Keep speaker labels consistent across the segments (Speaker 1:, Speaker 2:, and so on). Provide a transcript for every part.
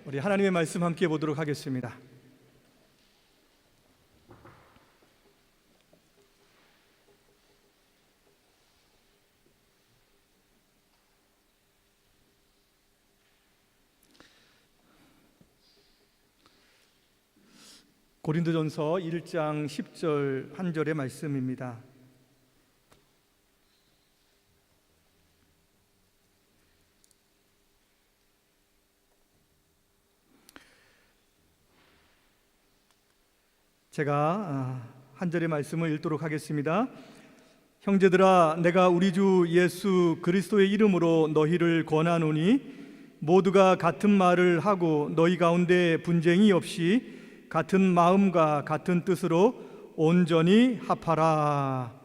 Speaker 1: 우리 하나님의 말씀 함께 보도록 하겠습니다. 고린도전서 1장 10절 한 절의 말씀입니다. 제가 한 절의 말씀을 읽도록 하겠습니다. 형제들아, 내가 우리 주 예수 그리스도의 이름으로 너희를 권하노니 모두가 같은 말을 하고 너희 가운데 분쟁이 없이 같은 마음과 같은 뜻으로 온전히 합하라.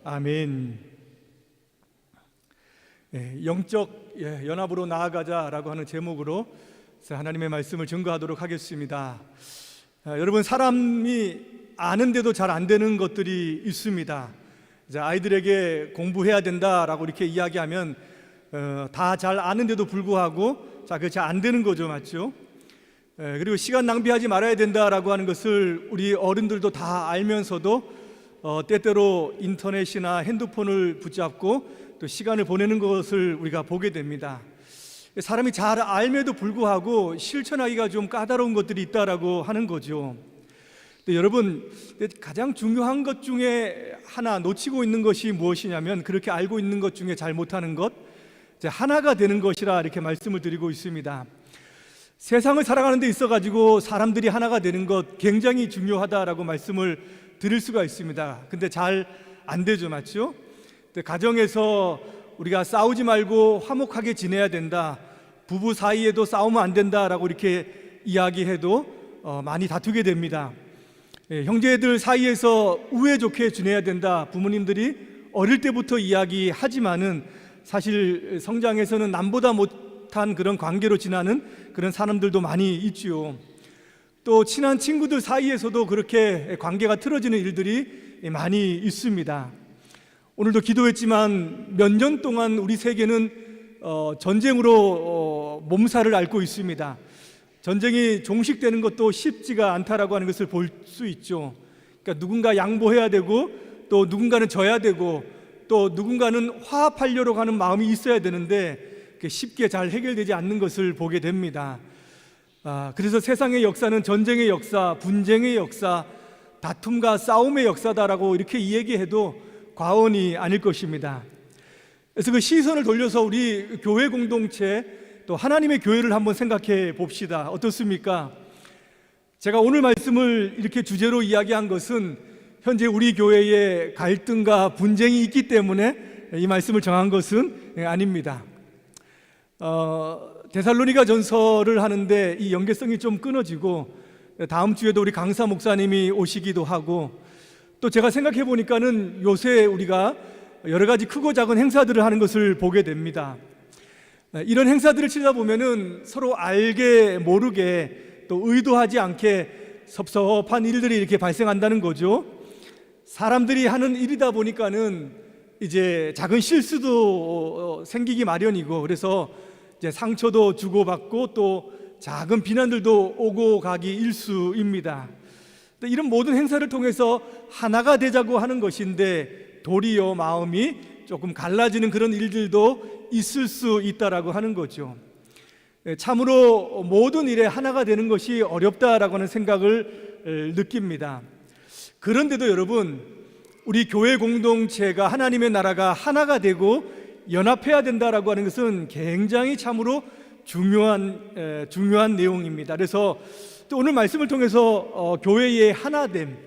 Speaker 1: 아멘. 영적 연합으로 나아가자라고 하는 제목으로 하나님의 말씀을 증거하도록 하겠습니다. 여러분, 사람이 아는데도 잘 안 되는 것들이 있습니다. 아이들에게 공부해야 된다라고 이렇게 이야기하면 다 잘 아는데도 불구하고 그게 잘 안 되는 거죠, 맞죠? 그리고 시간 낭비하지 말아야 된다라고 하는 것을 우리 어른들도 다 알면서도 때때로 인터넷이나 핸드폰을 붙잡고 또 시간을 보내는 것을 우리가 보게 됩니다. 사람이 잘 알면도 불구하고 실천하기가 좀 까다로운 것들이 있다라고 하는 거죠. 근데 여러분, 가장 중요한 것 중에 하나 놓치고 있는 것이 무엇이냐면, 그렇게 알고 있는 것 중에 잘 못하는 것, 하나가 되는 것이라 이렇게 말씀을 드리고 있습니다. 세상을 살아가는 데 있어가지고 사람들이 하나가 되는 것 굉장히 중요하다라고 말씀을 드릴 수가 있습니다. 근데 잘 안 되죠, 맞죠? 가정에서 우리가 싸우지 말고 화목하게 지내야 된다, 부부 사이에도 싸우면 안 된다라고 이렇게 이야기해도 많이 다투게 됩니다. 형제들 사이에서 우애 좋게 지내야 된다, 부모님들이 어릴 때부터 이야기하지만은 사실 성장에서는 남보다 못한 그런 관계로 지나는 그런 사람들도 많이 있지요. 또 친한 친구들 사이에서도 그렇게 관계가 틀어지는 일들이 많이 있습니다. 오늘도 기도했지만 몇 년 동안 우리 세계는 전쟁으로 몸살을 앓고 있습니다. 전쟁이 종식되는 것도 쉽지가 않다라고 하는 것을 볼 수 있죠. 그러니까 누군가 양보해야 되고, 또 누군가는 져야 되고, 또 누군가는 화합하려고 하는 마음이 있어야 되는데 쉽게 잘 해결되지 않는 것을 보게 됩니다. 그래서 세상의 역사는 전쟁의 역사, 분쟁의 역사, 다툼과 싸움의 역사다라고 이렇게 얘기해도 과언이 아닐 것입니다. 그래서 그 시선을 돌려서 우리 교회 공동체, 또 하나님의 교회를 한번 생각해 봅시다. 어떻습니까? 제가 오늘 말씀을 이렇게 주제로 이야기한 것은 현재 우리 교회에 갈등과 분쟁이 있기 때문에 이 말씀을 정한 것은 아닙니다. 데살로니가 전서를 하는데 이 연계성이 좀 끊어지고, 다음 주에도 우리 강사 목사님이 오시기도 하고, 또 제가 생각해 보니까는 요새 우리가 여러 가지 크고 작은 행사들을 하는 것을 보게 됩니다. 이런 행사들을 치다 보면은 서로 알게 모르게 또 의도하지 않게 섭섭한 일들이 이렇게 발생한다는 거죠. 사람들이 하는 일이다 보니까는 이제 작은 실수도 생기기 마련이고, 그래서 이제 상처도 주고받고 또 작은 비난들도 오고 가기 일쑤입니다. 이런 모든 행사를 통해서 하나가 되자고 하는 것인데 도리어 마음이 조금 갈라지는 그런 일들도 있을 수 있다라고 하는 거죠. 참으로 모든 일에 하나가 되는 것이 어렵다라고 하는 생각을 느낍니다. 그런데도 여러분, 우리 교회 공동체가, 하나님의 나라가 하나가 되고 연합해야 된다라고 하는 것은 굉장히 참으로 중요한 내용입니다. 그래서 또 오늘 말씀을 통해서 교회의 하나됨,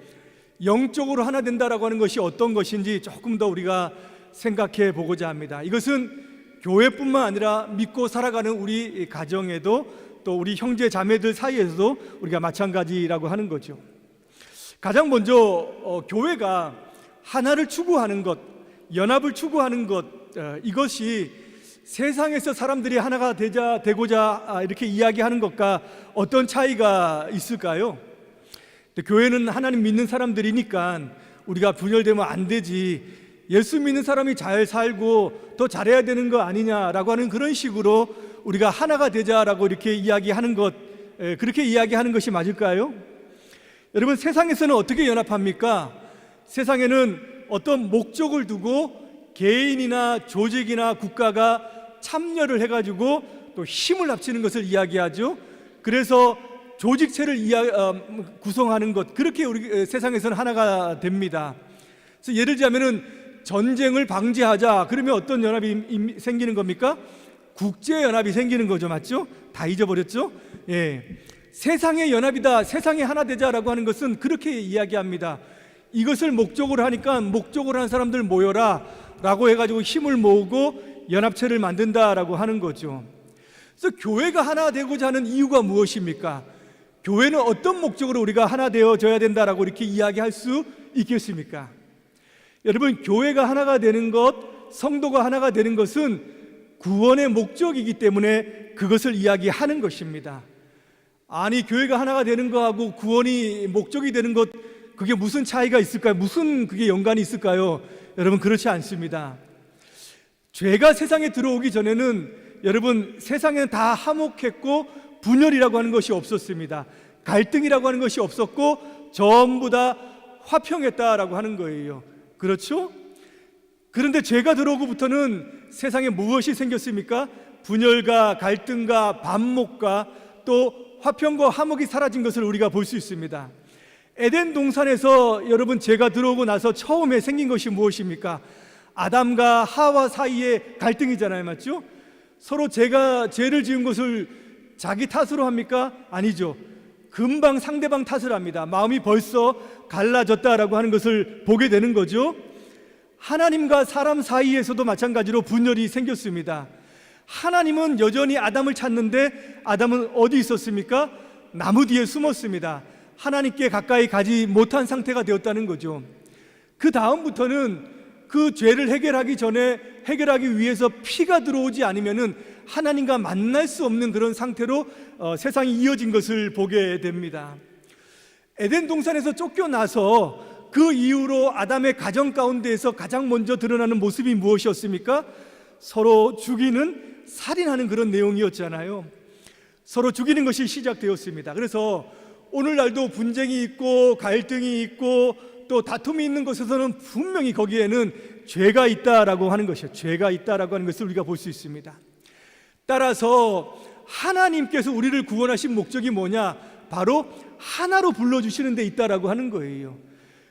Speaker 1: 영적으로 하나 된다라고 하는 것이 어떤 것인지 조금 더 우리가 생각해 보고자 합니다. 이것은 교회뿐만 아니라 믿고 살아가는 우리 가정에도, 또 우리 형제 자매들 사이에서도 우리가 마찬가지라고 하는 거죠. 가장 먼저 교회가 하나를 추구하는 것, 연합을 추구하는 것, 이것이 세상에서 사람들이 하나가 되고자 이렇게 이야기하는 것과 어떤 차이가 있을까요? 교회는 하나님 믿는 사람들이니까 우리가 분열되면 안 되지, 예수 믿는 사람이 잘 살고 더 잘해야 되는 거 아니냐라고 하는 그런 식으로 우리가 하나가 되자라고 이렇게 이야기하는 것, 그렇게 이야기하는 것이 맞을까요? 여러분, 세상에서는 어떻게 연합합니까? 세상에는 어떤 목적을 두고 개인이나 조직이나 국가가 참여를 해가지고 또 힘을 합치는 것을 이야기하죠. 그래서 조직체를 구성하는 것, 그렇게 우리 세상에서는 하나가 됩니다. 그래서 예를 들자면은 전쟁을 방지하자, 그러면 어떤 연합이 생기는 겁니까? 국제연합이 생기는 거죠. 맞죠? 다 잊어버렸죠? 예. 세상의 연합이다, 세상에 하나 되자라고 하는 것은 그렇게 이야기합니다. 이것을 목적으로 하니까 목적으로 한 사람들 모여라 라고 해가지고 힘을 모으고 연합체를 만든다라고 하는 거죠. 그래서 교회가 하나 되고자 하는 이유가 무엇입니까? 교회는 어떤 목적으로 우리가 하나 되어져야 된다라고 이렇게 이야기할 수 있겠습니까? 여러분, 교회가 하나가 되는 것, 성도가 하나가 되는 것은 구원의 목적이기 때문에 그것을 이야기하는 것입니다. 아니, 교회가 하나가 되는 거하고 구원이 목적이 되는 것, 그게 무슨 차이가 있을까요? 무슨 그게 연관이 있을까요? 여러분, 그렇지 않습니다. 죄가 세상에 들어오기 전에는 여러분, 세상에는 다 화목했고 분열이라고 하는 것이 없었습니다. 갈등이라고 하는 것이 없었고 전부 다 화평했다라고 하는 거예요. 그렇죠? 그런데 죄가 들어오고부터는 세상에 무엇이 생겼습니까? 분열과 갈등과 반목과 또 화평과 화목이 사라진 것을 우리가 볼 수 있습니다. 에덴 동산에서 여러분, 죄가 들어오고 나서 처음에 생긴 것이 무엇입니까? 아담과 하와 사이의 갈등이잖아요. 맞죠? 서로 죄를 지은 것을 자기 탓으로 합니까? 아니죠. 금방 상대방 탓을 합니다. 마음이 벌써 갈라졌다라고 하는 것을 보게 되는 거죠. 하나님과 사람 사이에서도 마찬가지로 분열이 생겼습니다. 하나님은 여전히 아담을 찾는데 아담은 어디 있었습니까? 나무 뒤에 숨었습니다. 하나님께 가까이 가지 못한 상태가 되었다는 거죠. 그 다음부터는 그 죄를 해결하기 위해서 피가 들어오지 않으면은 하나님과 만날 수 없는 그런 상태로 세상이 이어진 것을 보게 됩니다. 에덴 동산에서 쫓겨나서 그 이후로 아담의 가정 가운데에서 가장 먼저 드러나는 모습이 무엇이었습니까? 서로 죽이는, 살인하는 그런 내용이었잖아요. 서로 죽이는 것이 시작되었습니다. 그래서 오늘날도 분쟁이 있고 갈등이 있고 또 다툼이 있는 곳에서는 분명히 거기에는 죄가 있다라고 하는 것이요, 죄가 있다라고 하는 것을 우리가 볼 수 있습니다. 따라서 하나님께서 우리를 구원하신 목적이 뭐냐? 바로 하나로 불러주시는 데 있다라고 하는 거예요.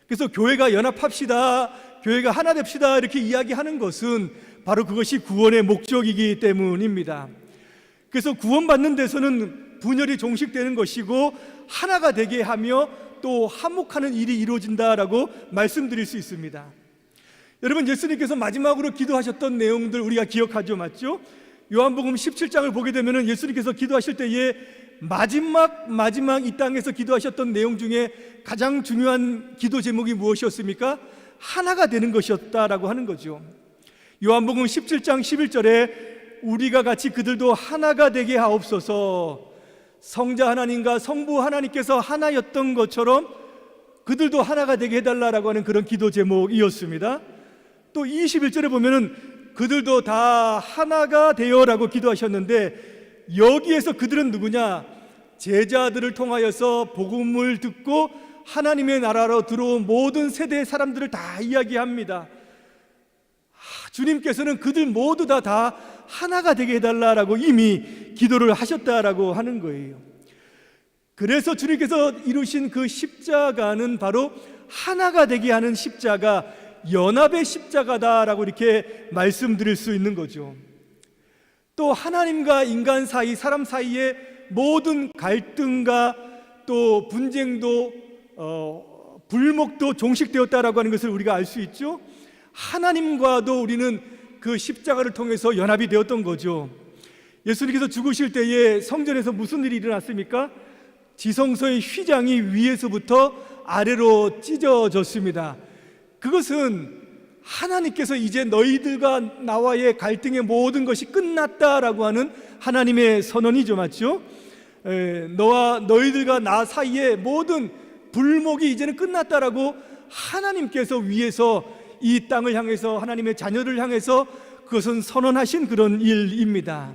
Speaker 1: 그래서 교회가 연합합시다, 교회가 하나 됩시다 이렇게 이야기하는 것은 바로 그것이 구원의 목적이기 때문입니다. 그래서 구원받는 데서는 분열이 종식되는 것이고 하나가 되게 하며 또 화목하는 일이 이루어진다라고 말씀드릴 수 있습니다. 여러분, 예수님께서 마지막으로 기도하셨던 내용들 우리가 기억하죠. 맞죠? 요한복음 17장을 보게 되면 예수님께서 기도하실 때에 마지막 이 땅에서 기도하셨던 내용 중에 가장 중요한 기도 제목이 무엇이었습니까? 하나가 되는 것이었다라고 하는 거죠. 요한복음 17장 11절에 우리가 같이 그들도 하나가 되게 하옵소서, 성자 하나님과 성부 하나님께서 하나였던 것처럼 그들도 하나가 되게 해달라고 하는 그런 기도 제목이었습니다. 또 21절에 보면은 그들도 다 하나가 되어라고 기도하셨는데 여기에서 그들은 누구냐? 제자들을 통하여서 복음을 듣고 하나님의 나라로 들어온 모든 세대의 사람들을 다 이야기합니다. 주님께서는 그들 모두 다 하나가 되게 해달라고 이미 기도를 하셨다라고 하는 거예요. 그래서 주님께서 이루신 그 십자가는 바로 하나가 되게 하는 십자가, 연합의 십자가다라고 이렇게 말씀드릴 수 있는 거죠. 또 하나님과 인간 사이, 사람 사이의 모든 갈등과 또 분쟁도 불목도 종식되었다라고 하는 것을 우리가 알 수 있죠. 하나님과도 우리는 그 십자가를 통해서 연합이 되었던 거죠. 예수님께서 죽으실 때에 성전에서 무슨 일이 일어났습니까? 지성소의 휘장이 위에서부터 아래로 찢어졌습니다. 그것은 하나님께서 이제 너희들과 나와의 갈등의 모든 것이 끝났다라고 하는 하나님의 선언이죠. 맞죠? 너와 너희들과 나 사이의 모든 불목이 이제는 끝났다라고 하나님께서 위에서 이 땅을 향해서, 하나님의 자녀를 향해서 그것은 선언하신 그런 일입니다.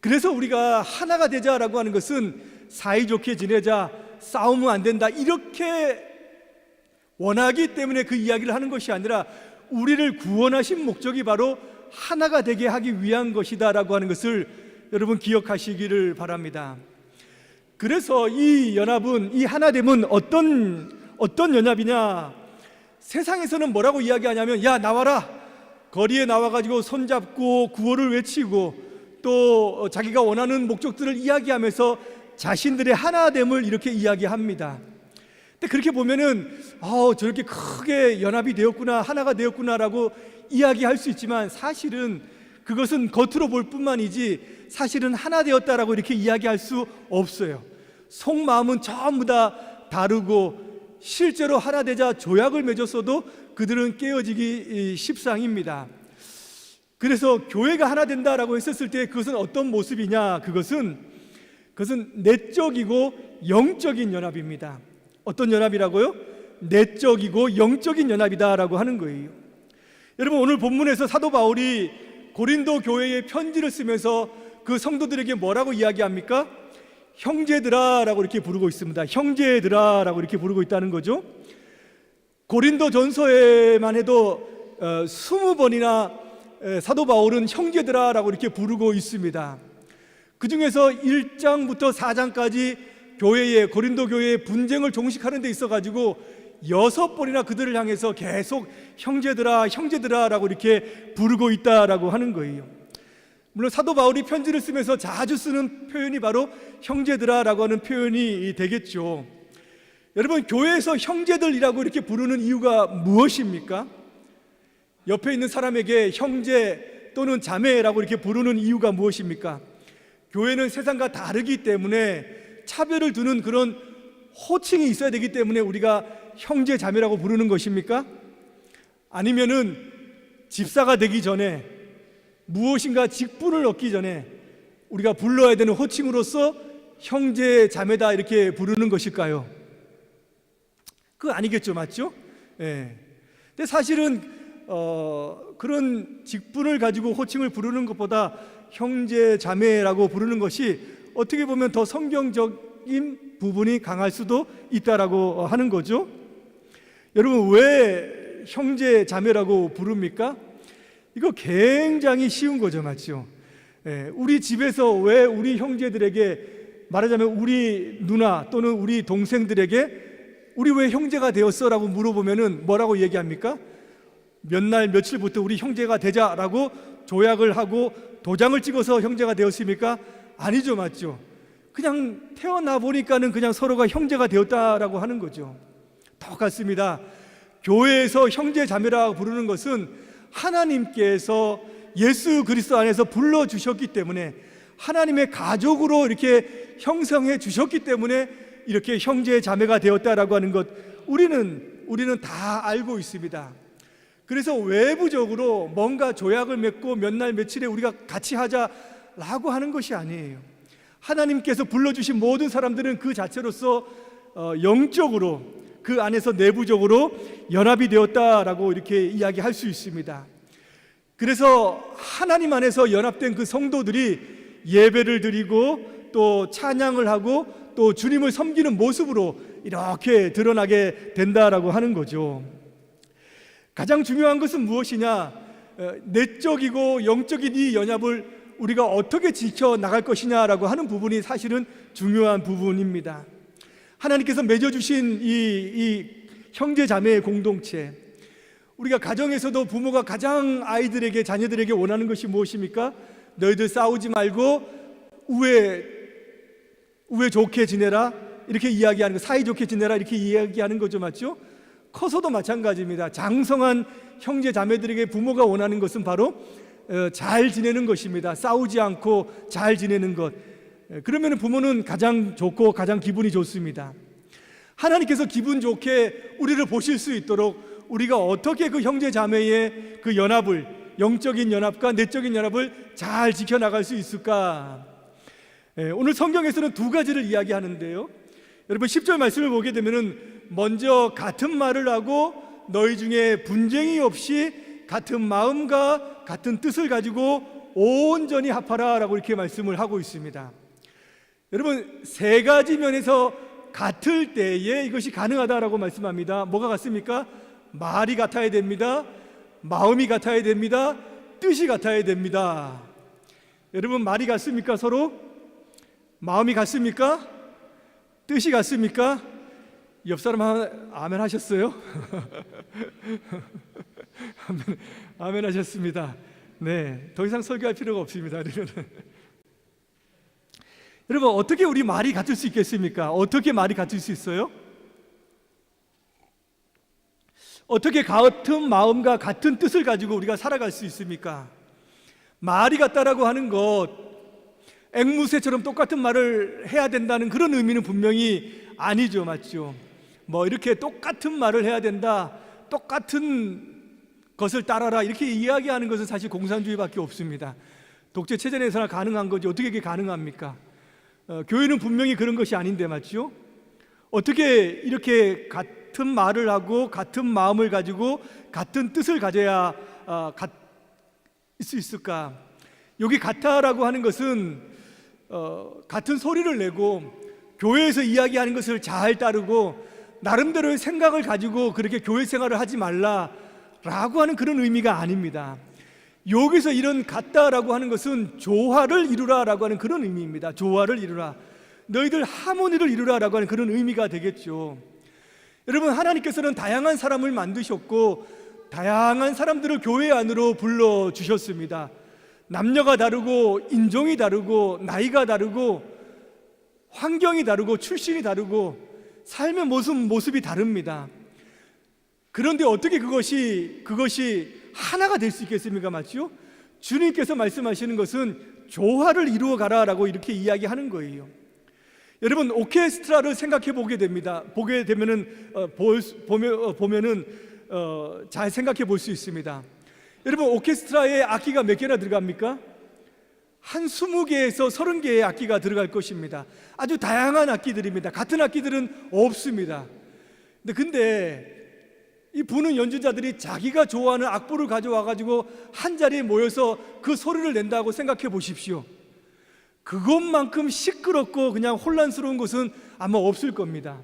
Speaker 1: 그래서 우리가 하나가 되자라고 하는 것은 사이좋게 지내자, 싸우면 안 된다, 이렇게 원하기 때문에 그 이야기를 하는 것이 아니라 우리를 구원하신 목적이 바로 하나가 되게 하기 위한 것이다라고 하는 것을 여러분 기억하시기를 바랍니다. 그래서 이 연합은, 이 하나됨은 어떤 연합이냐? 세상에서는 뭐라고 이야기하냐면, 야 나와라, 거리에 나와가지고 손잡고 구호를 외치고 또 자기가 원하는 목적들을 이야기하면서 자신들의 하나됨을 이렇게 이야기합니다. 근데 그렇게 보면은 저렇게 크게 연합이 되었구나, 하나가 되었구나라고 이야기할 수 있지만, 사실은 그것은 겉으로 볼 뿐만이지 사실은 하나 되었다라고 이렇게 이야기할 수 없어요. 속마음은 전부 다 다르고 실제로 하나 되자 조약을 맺었어도 그들은 깨어지기 십상입니다. 그래서 교회가 하나 된다라고 했었을 때 그것은 어떤 모습이냐? 그것은 내적이고 영적인 연합입니다. 어떤 연합이라고요? 내적이고 영적인 연합이다라고 하는 거예요. 여러분, 오늘 본문에서 사도 바울이 고린도 교회에 편지를 쓰면서 그 성도들에게 뭐라고 이야기합니까? 형제들아라고 이렇게 부르고 있습니다. 형제들아라고 이렇게 부르고 있다는 거죠. 고린도 전서에만 해도 20번이나 사도 바울은 형제들아라고 이렇게 부르고 있습니다. 그 중에서 1장부터 4장까지 고린도 교회의 분쟁을 종식하는 데 있어가지고 6번이나 그들을 향해서 계속 형제들아, 형제들아라고 이렇게 부르고 있다라고 하는 거예요. 물론 사도 바울이 편지를 쓰면서 자주 쓰는 표현이 바로 형제들아라고 하는 표현이 되겠죠. 여러분, 교회에서 형제들이라고 이렇게 부르는 이유가 무엇입니까? 옆에 있는 사람에게 형제 또는 자매라고 이렇게 부르는 이유가 무엇입니까? 교회는 세상과 다르기 때문에 차별을 두는 그런 호칭이 있어야 되기 때문에 우리가 형제 자매라고 부르는 것입니까? 아니면은 집사가 되기 전에 무엇인가 직분을 얻기 전에 우리가 불러야 되는 호칭으로서 형제 자매다 이렇게 부르는 것일까요? 그거 아니겠죠, 맞죠? 예. 근데 사실은 그런 직분을 가지고 호칭을 부르는 것보다 형제 자매라고 부르는 것이 어떻게 보면 더 성경적인 부분이 강할 수도 있다라고 하는 거죠. 여러분, 왜 형제 자매라고 부릅니까? 이거 굉장히 쉬운 거죠, 맞죠? 우리 집에서 왜 우리 형제들에게, 말하자면 우리 누나 또는 우리 동생들에게 우리 왜 형제가 되었어? 라고 물어보면은 뭐라고 얘기합니까? 몇 날 며칠부터 우리 형제가 되자라고 조약을 하고 도장을 찍어서 형제가 되었습니까? 아니죠, 맞죠? 그냥 태어나 보니까는 그냥 서로가 형제가 되었다라고 하는 거죠. 똑같습니다. 교회에서 형제 자매라고 부르는 것은 하나님께서 예수 그리스도 안에서 불러주셨기 때문에, 하나님의 가족으로 이렇게 형성해 주셨기 때문에 이렇게 형제 자매가 되었다라고 하는 것, 우리는 다 알고 있습니다. 그래서 외부적으로 뭔가 조약을 맺고 몇 날 며칠에 우리가 같이 하자라고 하는 것이 아니에요. 하나님께서 불러주신 모든 사람들은 그 자체로서 영적으로 그 안에서 내부적으로 연합이 되었다라고 이렇게 이야기할 수 있습니다. 그래서 하나님 안에서 연합된 그 성도들이 예배를 드리고 또 찬양을 하고 또 주님을 섬기는 모습으로 이렇게 드러나게 된다라고 하는 거죠. 가장 중요한 것은 무엇이냐? 내적이고 영적인 이 연합을 우리가 어떻게 지켜나갈 것이냐라고 하는 부분이 사실은 중요한 부분입니다. 하나님께서 맺어주신 이 형제 자매의 공동체, 우리가 가정에서도 부모가 가장 아이들에게, 자녀들에게 원하는 것이 무엇입니까? 너희들 싸우지 말고 우애 좋게 지내라, 이렇게 이야기하는 거, 사이좋게 지내라 이렇게 이야기하는 거죠, 맞죠? 커서도 마찬가지입니다. 장성한 형제 자매들에게 부모가 원하는 것은 바로 잘 지내는 것입니다. 싸우지 않고 잘 지내는 것. 그러면 부모는 가장 좋고 가장 기분이 좋습니다. 하나님께서 기분 좋게 우리를 보실 수 있도록 우리가 어떻게 그 형제 자매의 그 연합을, 영적인 연합과 내적인 연합을 잘 지켜나갈 수 있을까? 오늘 성경에서는 두 가지를 이야기하는데요, 여러분 10절 말씀을 보게 되면은 먼저 같은 말을 하고 너희 중에 분쟁이 없이 같은 마음과 같은 뜻을 가지고 온전히 합하라라고 이렇게 말씀을 하고 있습니다. 여러분, 세 가지 면에서 같을 때에 이것이 가능하다라고 말씀합니다. 뭐가 같습니까? 말이 같아야 됩니다. 마음이 같아야 됩니다. 뜻이 같아야 됩니다. 여러분, 말이 같습니까? 서로? 마음이 같습니까? 뜻이 같습니까? 옆 사람 아멘 하셨어요? 아멘 하셨습니다. 네, 더 이상 설교할 필요가 없습니다. 여러분, 어떻게 우리 말이 같을 수 있겠습니까? 어떻게 말이 같을 수 있어요? 어떻게 같은 마음과 같은 뜻을 가지고 우리가 살아갈 수 있습니까? 말이 같다라고 하는 것, 앵무새처럼 똑같은 말을 해야 된다는 그런 의미는 분명히 아니죠. 맞죠? 뭐 이렇게 똑같은 말을 해야 된다, 똑같은 것을 따라라, 이렇게 이야기하는 것은 사실 공산주의밖에 없습니다. 독재체제 내에서나 가능한 거지 어떻게 이게 가능합니까? 교회는 분명히 그런 것이 아닌데, 맞죠? 어떻게 이렇게 같은 말을 하고 같은 마음을 가지고 같은 뜻을 가져야 같을 수 있을까? 여기 같아라고 하는 것은 같은 소리를 내고 교회에서 이야기하는 것을 잘 따르고 나름대로의 생각을 가지고 그렇게 교회 생활을 하지 말라라고 하는 그런 의미가 아닙니다. 여기서 이런 같다라고 하는 것은 조화를 이루라라고 하는 그런 의미입니다. 조화를 이루라, 너희들 하모니를 이루라라고 하는 그런 의미가 되겠죠. 여러분, 하나님께서는 다양한 사람을 만드셨고 다양한 사람들을 교회 안으로 불러주셨습니다. 남녀가 다르고 인종이 다르고 나이가 다르고 환경이 다르고 출신이 다르고 삶의 모습이 다릅니다. 그런데 어떻게 그것이 하나가 될 수 있겠습니까? 맞죠? 주님께서 말씀하시는 것은 조화를 이루어 가라라고 이렇게 이야기하는 거예요. 여러분, 오케스트라를 생각해 보게 됩니다. 보게 되면은 잘 생각해 볼 수 있습니다. 여러분, 오케스트라에 악기가 몇 개나 들어갑니까? 한 20개에서 30개의 악기가 들어갈 것입니다. 아주 다양한 악기들입니다. 같은 악기들은 없습니다. 근데 이 부는 연주자들이 자기가 좋아하는 악보를 가져와 가지고 한 자리에 모여서 그 소리를 낸다고 생각해 보십시오. 그것만큼 시끄럽고 그냥 혼란스러운 것은 아마 없을 겁니다.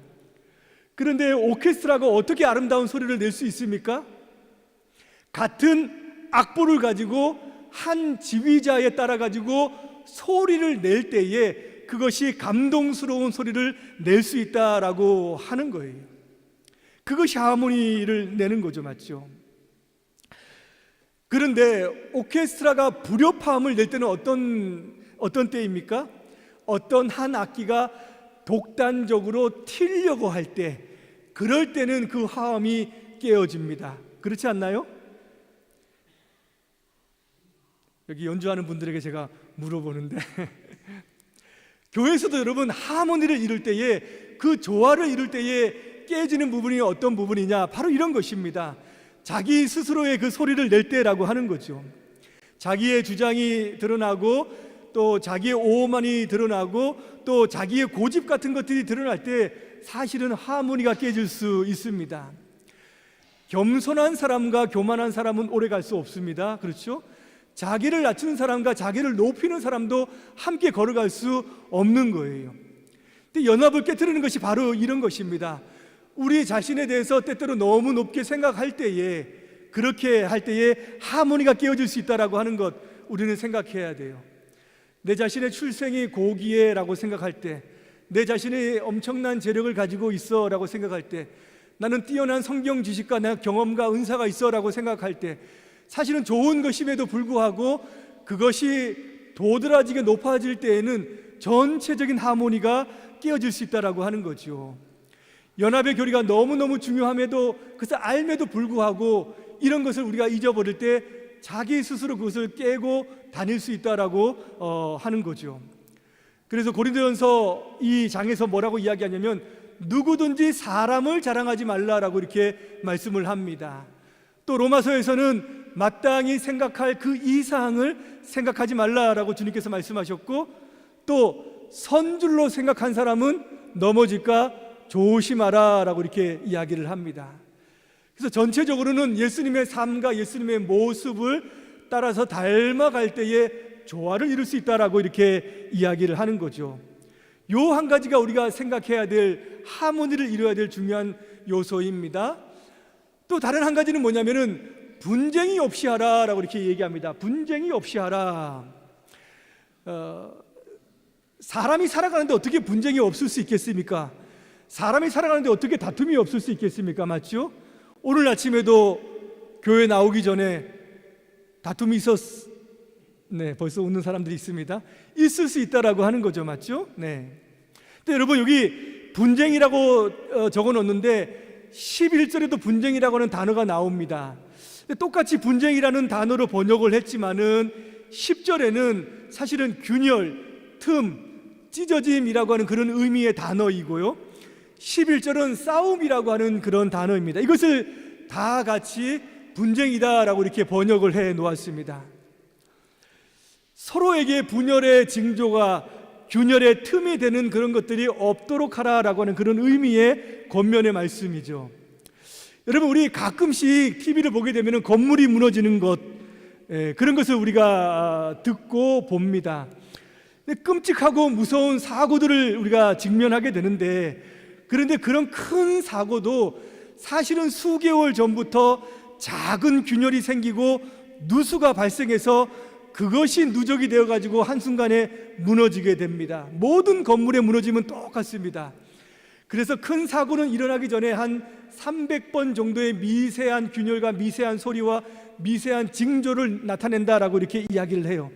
Speaker 1: 그런데 오케스트라가 어떻게 아름다운 소리를 낼 수 있습니까? 같은 악보를 가지고 한 지휘자에 따라 가지고 소리를 낼 때에 그것이 감동스러운 소리를 낼 수 있다라고 하는 거예요. 그것이 하모니를 내는 거죠. 맞죠? 그런데 오케스트라가 불협화음을 낼 때는 어떤 때입니까? 어떤 한 악기가 독단적으로 튀려고 할 때, 그럴 때는 그 화음이 깨어집니다. 그렇지 않나요? 여기 연주하는 분들에게 제가 물어보는데 교회에서도 여러분, 하모니를 이룰 때에, 그 조화를 이룰 때에 깨지는 부분이 어떤 부분이냐? 바로 이런 것입니다. 자기 스스로의 그 소리를 낼 때라고 하는 거죠. 자기의 주장이 드러나고 또 자기의 오만이 드러나고 또 자기의 고집 같은 것들이 드러날 때 사실은 하모니가 깨질 수 있습니다. 겸손한 사람과 교만한 사람은 오래 갈 수 없습니다. 그렇죠? 자기를 낮추는 사람과 자기를 높이는 사람도 함께 걸어갈 수 없는 거예요. 근데 연합을 깨트리는 것이 바로 이런 것입니다. 우리 자신에 대해서 때때로 너무 높게 생각할 때에, 그렇게 할 때에 하모니가 깨어질 수 있다라고 하는 것, 우리는 생각해야 돼요. 내 자신의 출생이 고귀해라고 생각할 때, 내 자신이 엄청난 재력을 가지고 있어라고 생각할 때, 나는 뛰어난 성경 지식과 내 경험과 은사가 있어라고 생각할 때, 사실은 좋은 것임에도 불구하고 그것이 도드라지게 높아질 때에는 전체적인 하모니가 깨어질 수 있다라고 하는 거죠. 연합의 교리가 너무너무 중요함에도, 그것을 알매도 불구하고 이런 것을 우리가 잊어버릴 때 자기 스스로 그것을 깨고 다닐 수 있다라고 하는 거죠. 그래서 고린도전서 이 장에서 뭐라고 이야기하냐면, 누구든지 사람을 자랑하지 말라라고 이렇게 말씀을 합니다. 또 로마서에서는 마땅히 생각할 그 이상을 생각하지 말라라고 주님께서 말씀하셨고, 또 선줄로 생각한 사람은 넘어질까 조심하라라고 이렇게 이야기를 합니다. 그래서 전체적으로는 예수님의 삶과 예수님의 모습을 따라서 닮아갈 때에 조화를 이룰 수 있다라고 이렇게 이야기를 하는 거죠. 요 한 가지가 우리가 생각해야 될, 하모니를 이루어야 될 중요한 요소입니다. 또 다른 한 가지는 뭐냐면은 분쟁이 없이 하라라고 이렇게 얘기합니다. 분쟁이 없이 하라. 사람이 살아가는데 어떻게 분쟁이 없을 수 있겠습니까? 사람이 살아가는데 어떻게 다툼이 없을 수 있겠습니까? 맞죠? 오늘 아침에도 교회 나오기 전에 다툼이 네, 벌써 웃는 사람들이 있습니다. 있을 수 있다라고 하는 거죠, 맞죠? 네. 근데 여러분, 여기 분쟁이라고 적어 놓는데 11절에도 분쟁이라고 하는 단어가 나옵니다. 똑같이 분쟁이라는 단어로 번역을 했지만은 10절에는 사실은 균열, 틈, 찢어짐이라고 하는 그런 의미의 단어이고요, 11절은 싸움이라고 하는 그런 단어입니다. 이것을 다 같이 분쟁이다라고 이렇게 번역을 해 놓았습니다. 서로에게 분열의 징조가 균열의 틈이 되는 그런 것들이 없도록 하라라고 하는 그런 의미의 권면의 말씀이죠. 여러분, 우리 가끔씩 TV를 보게 되면 건물이 무너지는 것, 그런 것을 우리가 듣고 봅니다. 끔찍하고 무서운 사고들을 우리가 직면하게 되는데, 그런데 그런 큰 사고도 사실은 수개월 전부터 작은 균열이 생기고 누수가 발생해서 그것이 누적이 되어가지고 한순간에 무너지게 됩니다. 모든 건물의 무너짐은 똑같습니다. 그래서 큰 사고는 일어나기 전에 한 300번 정도의 미세한 균열과 미세한 소리와 미세한 징조를 나타낸다라고 이렇게 이야기를 해요.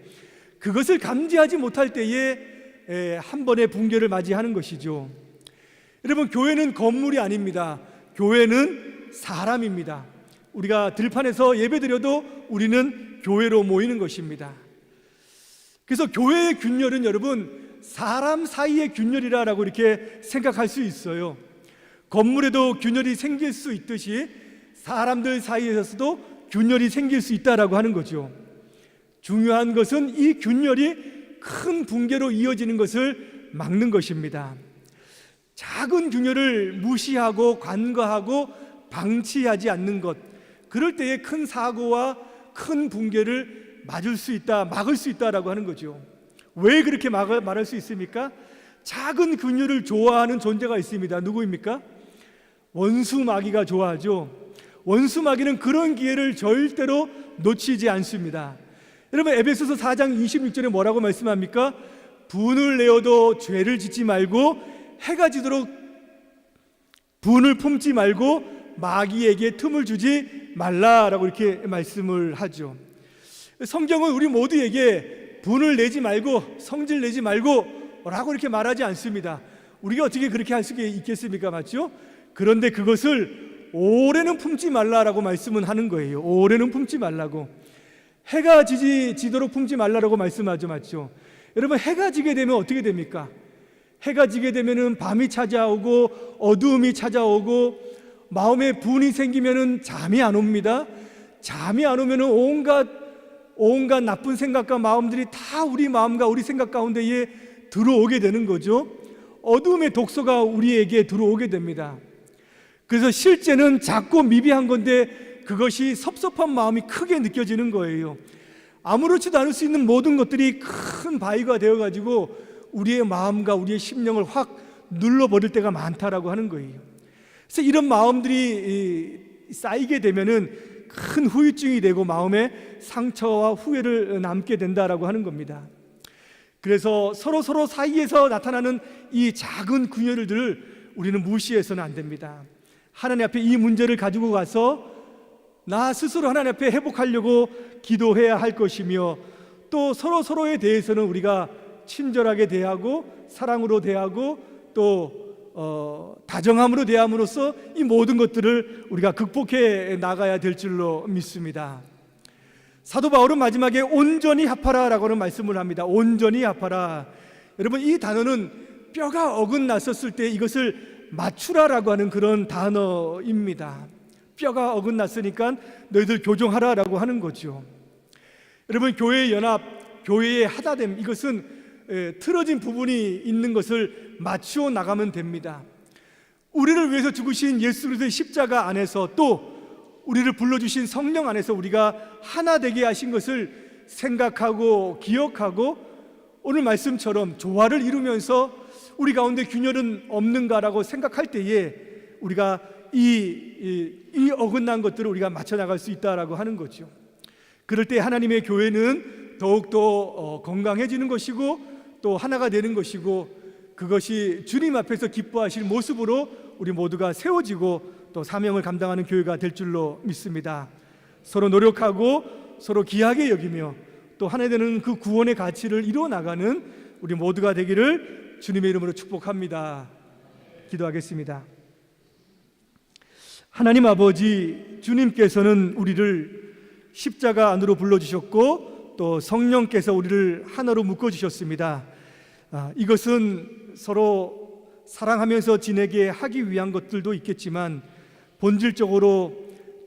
Speaker 1: 그것을 감지하지 못할 때에 한 번의 붕괴를 맞이하는 것이죠. 여러분, 교회는 건물이 아닙니다. 교회는 사람입니다. 우리가 들판에서 예배드려도 우리는 교회로 모이는 것입니다. 그래서 교회의 균열은 여러분, 사람 사이의 균열이라고 이렇게 생각할 수 있어요. 건물에도 균열이 생길 수 있듯이 사람들 사이에서도 균열이 생길 수 있다라고 하는 거죠. 중요한 것은 이 균열이 큰 붕괴로 이어지는 것을 막는 것입니다. 작은 균열을 무시하고 간과하고 방치하지 않는 것, 그럴 때에 큰 사고와 큰 붕괴를 막을 수 있다라고 하는 거죠. 왜 그렇게 말할 수 있습니까? 작은 균열을 좋아하는 존재가 있습니다. 누구입니까? 원수마귀가 좋아하죠. 원수마귀는 그런 기회를 절대로 놓치지 않습니다. 여러분, 에베소서 4장 26절에 뭐라고 말씀합니까? 분을 내어도 죄를 짓지 말고 해가 지도록 분을 품지 말고 마귀에게 틈을 주지 말라라고 이렇게 말씀을 하죠. 성경은 우리 모두에게 분을 내지 말고 성질 내지 말고 라고 이렇게 말하지 않습니다. 우리가 어떻게 그렇게 할 수 있겠습니까? 맞죠? 그런데 그것을 오래는 품지 말라라고 말씀은 하는 거예요. 오래는 품지 말라고. 해가 지도록 품지 말라라고 말씀하죠. 맞죠? 여러분, 해가 지게 되면 어떻게 됩니까? 해가 지게 되면은 밤이 찾아오고 어두움이 찾아오고 마음에 분이 생기면은 잠이 안 옵니다. 잠이 안 오면은 온갖 나쁜 생각과 마음들이 다 우리 마음과 우리 생각 가운데에 들어오게 되는 거죠. 어두움의 독소가 우리에게 들어오게 됩니다. 그래서 실제는 작고 미비한 건데 그것이 섭섭한 마음이 크게 느껴지는 거예요. 아무렇지도 않을 수 있는 모든 것들이 큰 바위가 되어가지고 우리의 마음과 우리의 심령을 확 눌러버릴 때가 많다라고 하는 거예요. 그래서 이런 마음들이 쌓이게 되면은 큰 후유증이 되고 마음에 상처와 후회를 남게 된다라고 하는 겁니다. 그래서 서로 사이에서 나타나는 이 작은 균열들을 우리는 무시해서는 안 됩니다. 하나님 앞에 이 문제를 가지고 가서 나 스스로 하나님 앞에 회복하려고 기도해야 할 것이며, 또 서로에 대해서는 우리가 친절하게 대하고 사랑으로 대하고 또 다정함으로 대함으로써 이 모든 것들을 우리가 극복해 나가야 될 줄로 믿습니다. 사도 바울은 마지막에 온전히 합하라라고 하는 말씀을 합니다. 온전히 합하라. 여러분, 이 단어는 뼈가 어긋났었을 때 이것을 맞추라라고 하는 그런 단어입니다. 뼈가 어긋났으니까 너희들 교정하라라고 하는 거죠. 여러분, 교회의 연합, 교회의 하다됨, 이것은 틀어진 부분이 있는 것을 맞추어 나가면 됩니다. 우리를 위해서 죽으신 예수 그리스도의 십자가 안에서 또 우리를 불러주신 성령 안에서 우리가 하나 되게 하신 것을 생각하고 기억하고 오늘 말씀처럼 조화를 이루면서 우리 가운데 균열은 없는가라고 생각할 때에 우리가 이 어긋난 것들을 우리가 맞춰 나갈 수 있다라고 하는 거죠. 그럴 때 하나님의 교회는 더욱더 건강해지는 것이고 또 하나가 되는 것이고 그것이 주님 앞에서 기뻐하실 모습으로 우리 모두가 세워지고 또 사명을 감당하는 교회가 될 줄로 믿습니다. 서로 노력하고 서로 귀하게 여기며 또 하나 되는 그 구원의 가치를 이루어 나가는 우리 모두가 되기를 주님의 이름으로 축복합니다. 기도하겠습니다. 하나님 아버지, 주님께서는 우리를 십자가 안으로 불러주셨고 또 성령께서 우리를 하나로 묶어주셨습니다. 이것은 서로 사랑하면서 지내게 하기 위한 것들도 있겠지만 본질적으로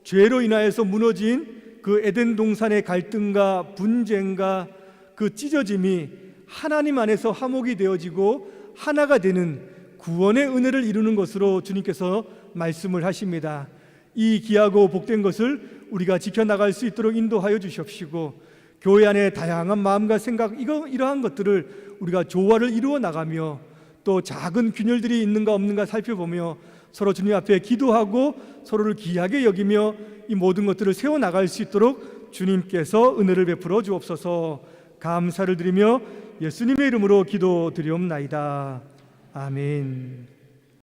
Speaker 1: 죄로 인하여서 무너진 그 에덴 동산의 갈등과 분쟁과 그 찢어짐이 하나님 안에서 화목이 되어지고 하나가 되는 구원의 은혜를 이루는 것으로 주님께서 말씀을 하십니다. 이 귀하고 복된 것을 우리가 지켜나갈 수 있도록 인도하여 주십시고 교회 안에 다양한 마음과 생각 이러한 것들을 우리가 조화를 이루어 나가며 또 작은 균열들이 있는가 없는가 살펴보며 서로 주님 앞에 기도하고 서로를 귀하게 여기며 이 모든 것들을 세워나갈 수 있도록 주님께서 은혜를 베풀어 주옵소서. 감사를 드리며 예수님의 이름으로 기도드리옵나이다. 아멘.